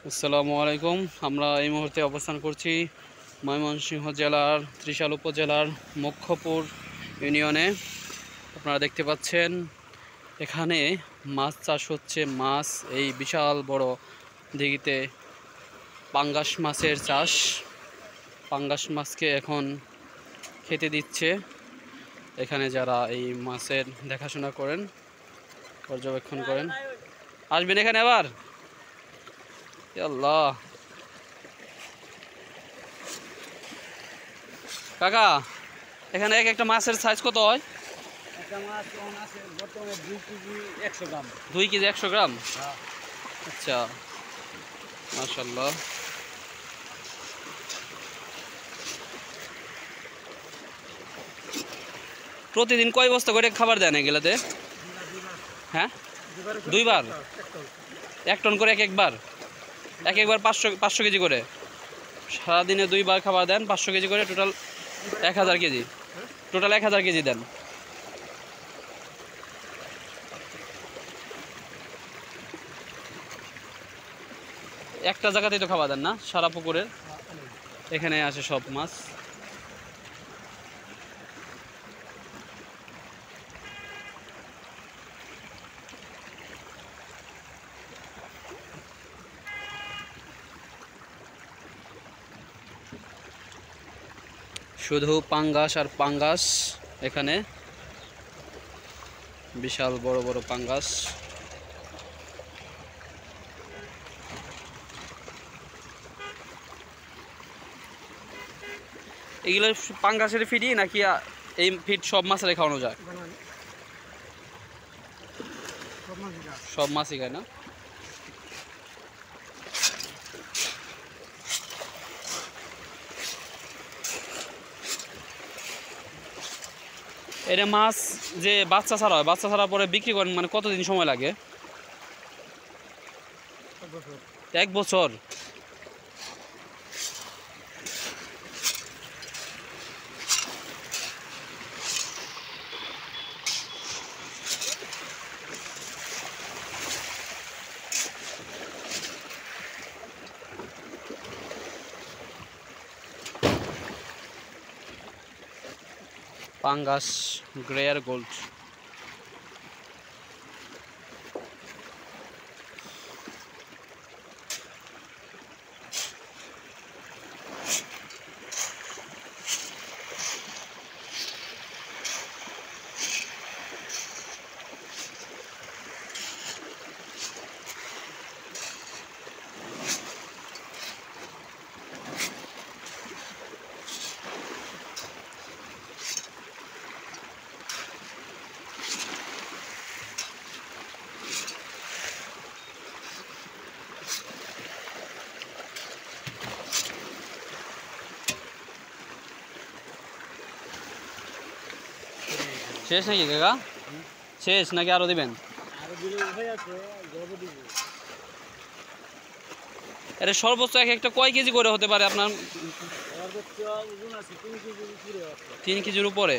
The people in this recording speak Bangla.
আসসালামু আলাইকুম। আমরা এই মুহূর্তে অবস্থান করছি ময়মনসিংহ জেলার ত্রিশাল উপজেলার মক্ষপুর ইউনিয়নে। আপনারা দেখতে পাচ্ছেন এখানে মাছ চাষ হচ্ছে। মাছ এই বিশাল বড় দিঘিতে পাঙ্গাস মাছের চাষ। পাঙ্গাস মাছকে এখন খেতে দিচ্ছে এখানে যারা এই মাছের দেখাশোনা করেন, পর্যবেক্ষণ করেন। আসবেন এখানে আবার। আল্লাহ কাকা, এখানে এক একটা মাছের সাইজ কত হয়? একটা মাছ আছে বর্তমানে 2 কেজি 100 গ্রাম। 2 কেজি 100 গ্রাম। হ্যাঁ। আচ্ছা, মাশাল্লাহ। প্রতিদিন কয় বস্তা করে খাবার দেন এগুলাতে? হ্যাঁ, দুইবার। 1 টন করে একবার 500 কেজি করে সারাদিনে 2বার খাবার দেন। 500 কেজি করে, টোটাল 1000 কেজি। টোটাল 1000 কেজি দেন। একটা জায়গাতেই তো খাবার দেন না, সারা পুকুরের এখানে আসে সব মাছ। শুধু পাঙ্গাস আর পাঙ্গাস এখানে, বিশাল বড় বড় পাঙ্গাস। এগুলো পাঙ্গাসের ফিডই নাকি এই ফিড সব মাছের খাওয়ানো যায়? সব মাছই খায় না? এটা মাছ যে বাচ্চা ছাড়া হয়, বাচ্চা ছাড়া পরে বিক্রি করেন, মানে কতদিন সময় লাগে? 1 বছর। পাঙ্গাস গ্রেয়ার গোল্ড। শেষ নাকি কাকা? শেষ নাকি আরো দিবেন? এটা সর্বোচ্চ এক একটা কয় কেজি করে হতে পারে আপনার? 3 কেজির উপরে।